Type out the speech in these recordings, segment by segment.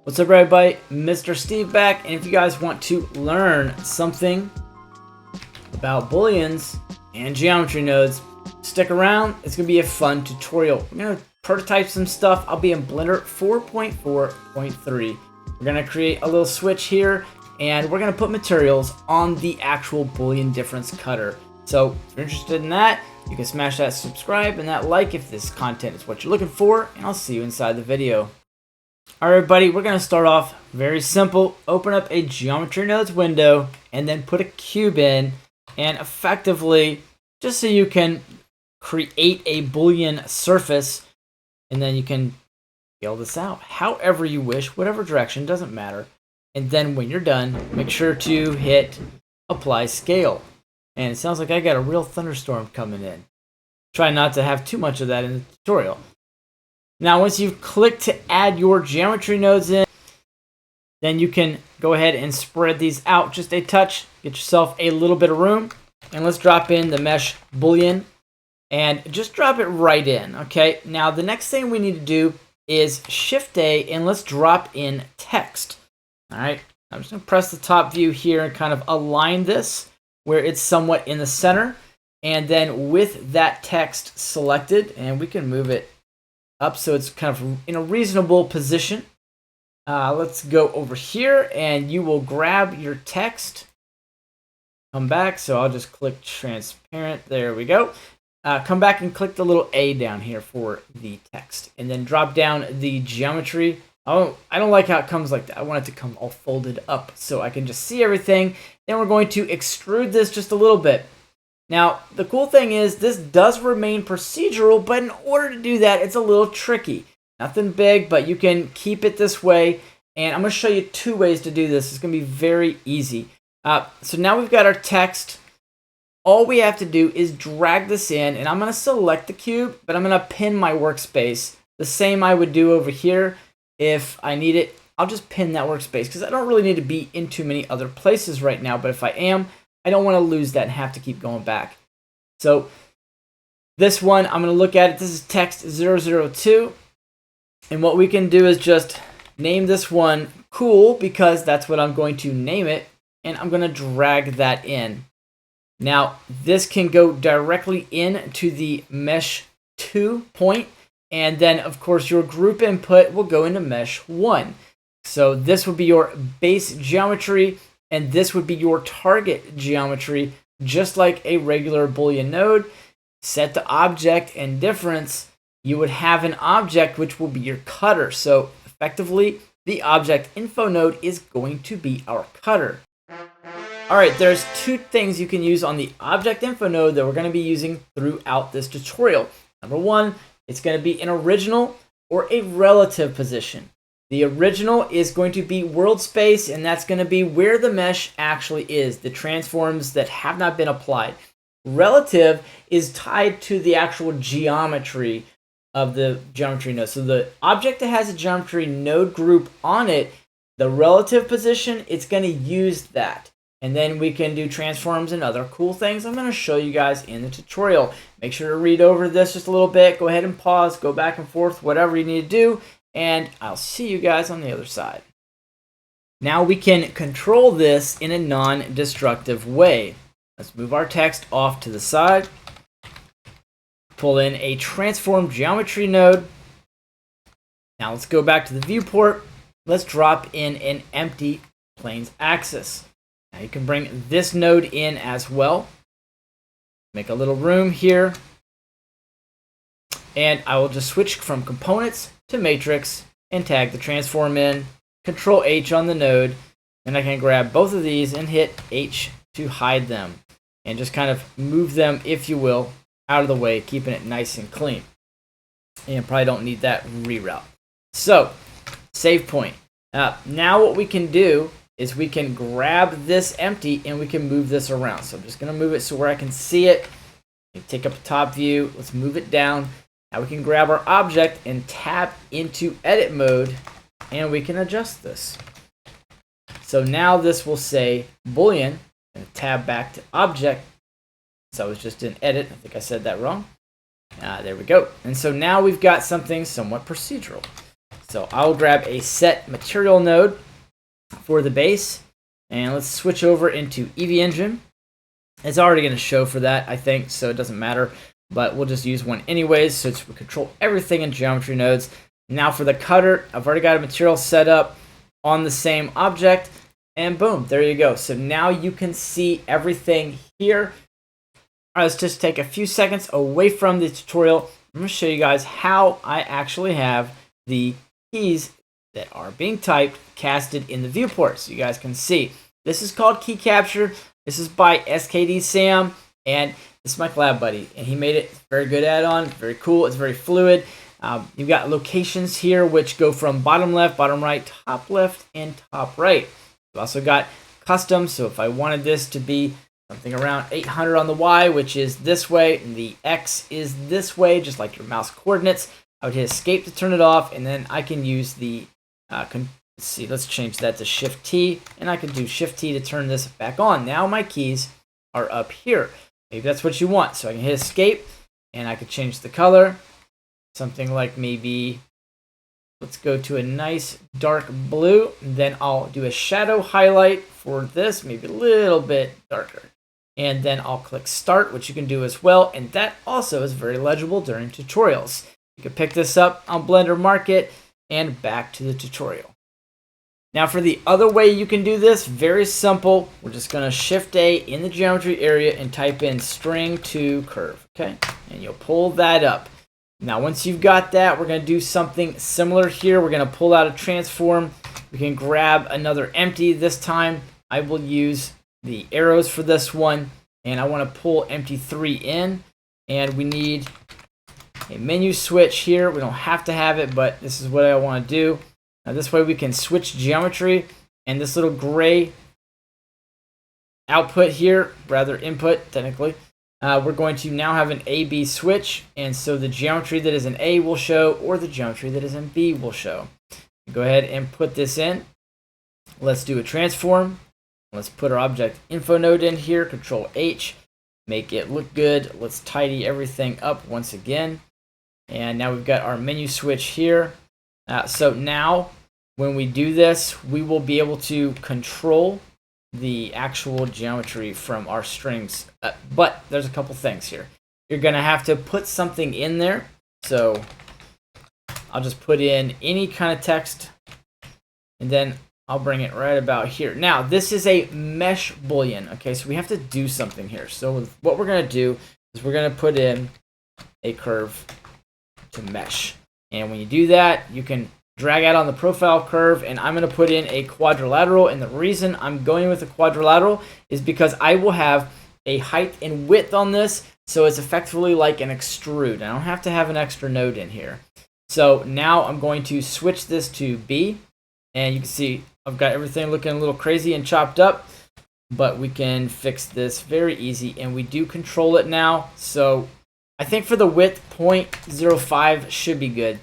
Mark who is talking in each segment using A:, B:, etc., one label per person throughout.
A: What's up, everybody? Mr. Steve back, and if you guys want to learn something about booleans and geometry nodes, stick around. It's going to be a fun tutorial. We're going to prototype some stuff. I'll be in Blender 4.4.3. We're going to create a little switch here, and we're going to put materials on the actual Boolean difference cutter. So if you're interested in that, you can smash that subscribe and that like if this content is what you're looking for, and I'll see you inside the video. Alright, everybody, we're going to start off very simple. Open up a geometry nodes window and then put a cube in, and effectively, just so you can create a Boolean surface, and then you can scale this out however you wish, whatever direction, doesn't matter. And then when you're done, make sure to hit apply scale. And it sounds like I got a real thunderstorm coming in. Try not to have too much of that in the tutorial. Now, once you've clicked to add your geometry nodes in, then you can go ahead and spread these out just a touch. Get yourself a little bit of room. And let's drop in the mesh Boolean. And just drop it right in, okay? Now, the next thing we need to do is Shift-A, and let's drop in text. All right, I'm just going to press the top view here and kind of align this where it's somewhat in the center. And then with that text selected, and we can move it up so it's kind of in a reasonable position. Let's go over here, and you will grab your text. Come back, so I'll just click transparent. There we go. Come back and click the little A down here for the text, and then drop down the geometry. I don't like how it comes like that. I want it to come all folded up so I can just see everything. Then we're going to extrude this just a little bit. Now, the cool thing is this does remain procedural, but in order to do that, it's a little tricky. Nothing big, but you can keep it this way. And I'm going to show you two ways to do this. It's going to be very easy. So now we've got our text. All we have to do is drag this in, and I'm going to select the cube, but I'm going to pin my workspace. The same I would do over here. If I need it, I'll just pin that workspace because I don't really need to be in too many other places right now, but if I am, I don't want to lose that and have to keep going back. So this one, I'm going to look at it. This is text 002. And what we can do is just name this one cool because that's what I'm going to name it. And I'm going to drag that in. Now, this can go directly into the mesh 2 point. And then, of course, your group input will go into mesh 1. So this would be your base geometry, and this would be your target geometry, just like a regular Boolean node. Set the object and difference, you would have an object which will be your cutter. So effectively, the object info node is going to be our cutter. All right, there's two things you can use on the object info node that we're going to be using throughout this tutorial. Number one, it's going to be an original or a relative position. The original is going to be world space, and that's going to be where the mesh actually is, the transforms that have not been applied. Relative is tied to the actual geometry of the geometry node. So the object that has a geometry node group on it, the relative position, it's going to use that. And then we can do transforms and other cool things I'm going to show you guys in the tutorial. Make sure to read over this just a little bit. Go ahead and pause, go back and forth, whatever you need to do. And I'll see you guys on the other side. Now we can control this in a non-destructive way. Let's move our text off to the side. Pull in a transform geometry node. Now let's go back to the viewport. Let's drop in an empty planes axis. Now you can bring this node in as well. Make a little room here. And I will just switch from components to matrix and tag the transform in. Control H on the node. And I can grab both of these and hit H to hide them. And just kind of move them, if you will, out of the way, keeping it nice and clean. And probably don't need that reroute. So, save point. Now what we can do is we can grab this empty and we can move this around. So I'm just going to move it so where I can see it. Take up the top view. Let's move it down. Now we can grab our object and tab into edit mode, and we can adjust this. So now this will say Boolean, and tab back to object. So I was just in edit. I think I said that wrong. There we go. And so now we've got something somewhat procedural. So I will grab a set material node for the base, and let's switch over into Eevee Engine. It's already going to show for that, I think, so it doesn't matter, but we'll just use one anyways, so we control everything in geometry nodes. Now for the cutter, I've already got a material set up on the same object, and boom, there you go. So now you can see everything here. All right, let's just take a few seconds away from the tutorial. I'm going to show you guys how I actually have the keys that are being typed casted in the viewport, so you guys can see. This is called key capture. This is by SkdSam, and this is my collab buddy, and he made it. Very good add-on, very cool. It's very fluid. You've got locations here which go from bottom left, bottom right, top left, and top right. You've also got custom, so if I wanted this to be something around 800 on the Y, which is this way, and the X is this way, just like your mouse coordinates, I would hit escape to turn it off, and then I can use the, let's see, let's change that to Shift T, and I can do Shift T to turn this back on. Now my keys are up here. Maybe that's what you want. So I can hit escape, and I could change the color. Something like maybe, let's go to a nice dark blue. Then I'll do a shadow highlight for this, maybe a little bit darker. And then I'll click start, which you can do as well. And that also is very legible during tutorials. You can pick this up on Blender Market and back to the tutorial. Now for the other way you can do this, very simple. We're just going to Shift A in the geometry area and type in string to curve, okay? And you'll pull that up. Now once you've got that, we're going to do something similar here. We're going to pull out a transform. We can grab another empty. This time I will use the arrows for this one, and I want to pull empty 3 in, and we need a menu switch here. We don't have to have it, but this is what I want to do. Now this way we can switch geometry, and this little gray output here, rather input technically, we're going to now have an A-B switch, and so the geometry that is in A will show, or the geometry that is in B will show. Go ahead and put this in. Let's do a transform. Let's put our object info node in here, Control H, make it look good. Let's tidy everything up once again. And now we've got our menu switch here. So now when we do this, we will be able to control the actual geometry from our strings. But there's a couple things here. You're going to have to put something in there. So I'll just put in any kind of text, and then I'll bring it right about here. Now, this is a mesh Boolean, okay? So we have to do something here. So what we're going to do is we're going to put in a curve to mesh. And when you do that, you can drag out on the profile curve, and I'm going to put in a quadrilateral. And the reason I'm going with a quadrilateral is because I will have a height and width on this, so it's effectively like an extrude. I don't have to have an extra node in here. So now I'm going to switch this to B, and you can see I've got everything looking a little crazy and chopped up, but we can fix this very easy, and we do control it now. So I think for the width, 0.05 should be good.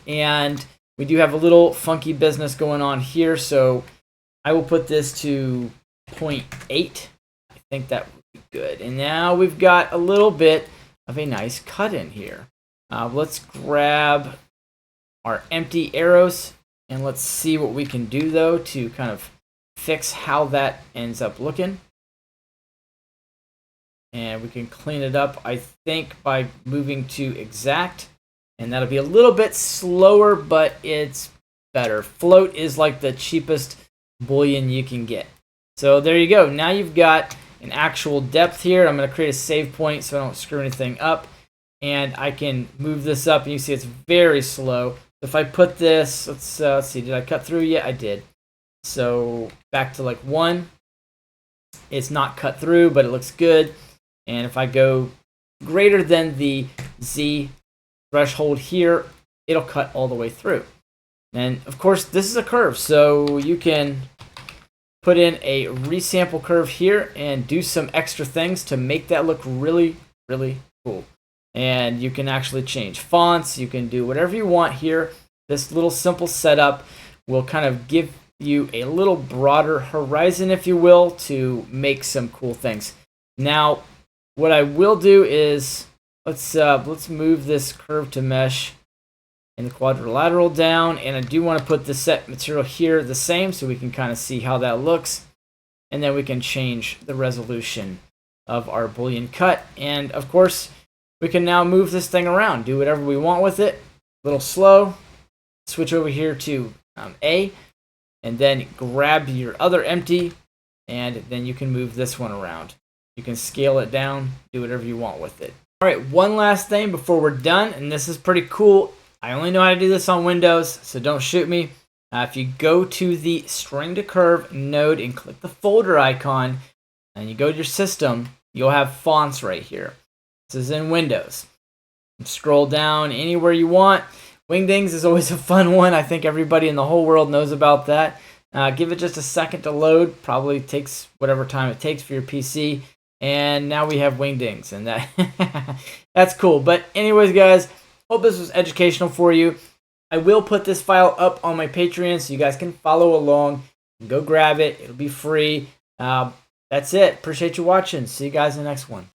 A: And we do have a little funky business going on here, so I will put this to 0.8. I think that would be good. And now we've got a little bit of a nice cut in here. Let's grab our empty arrows, and let's see what we can do, though, to kind of fix how that ends up looking. And we can clean it up, I think, by moving to exact. And that'll be a little bit slower, but it's better. Float is like the cheapest Boolean you can get. So there you go. Now you've got an actual depth here. I'm going to create a save point so I don't screw anything up. And I can move this up, and you see it's very slow. If I put this, let's see, did I cut through yet? I did. So back to like 1. It's not cut through, but it looks good. And if I go greater than the Z threshold here, it'll cut all the way through. And of course, this is a curve, so you can put in a resample curve here and do some extra things to make that look really, really cool. And you can actually change fonts. You can do whatever you want here. This little simple setup will kind of give you a little broader horizon, if you will, to make some cool things. Now, what I will do is let's move this curve to mesh and the quadrilateral down. And I do want to put the set material here the same so we can kind of see how that looks. And then we can change the resolution of our Boolean cut. And of course, we can now move this thing around, do whatever we want with it. A little slow. Switch over here to A, and then grab your other empty, and then you can move this one around. You can scale it down, do whatever you want with it. All right, one last thing before we're done, and this is pretty cool. I only know how to do this on Windows, so don't shoot me. If you go to the string to curve node and click the folder icon, and you go to your system, you'll have fonts right here. This is in Windows. Scroll down anywhere you want. Wingdings is always a fun one. I think everybody in the whole world knows about that. Give it just a second to load. Probably takes whatever time it takes for your PC. And now we have Wingdings, and that's cool. But anyways, guys, hope this was educational for you. I will put this file up on my Patreon so you guys can follow along. Go grab it. It'll be free. That's it. Appreciate you watching. See you guys in the next one.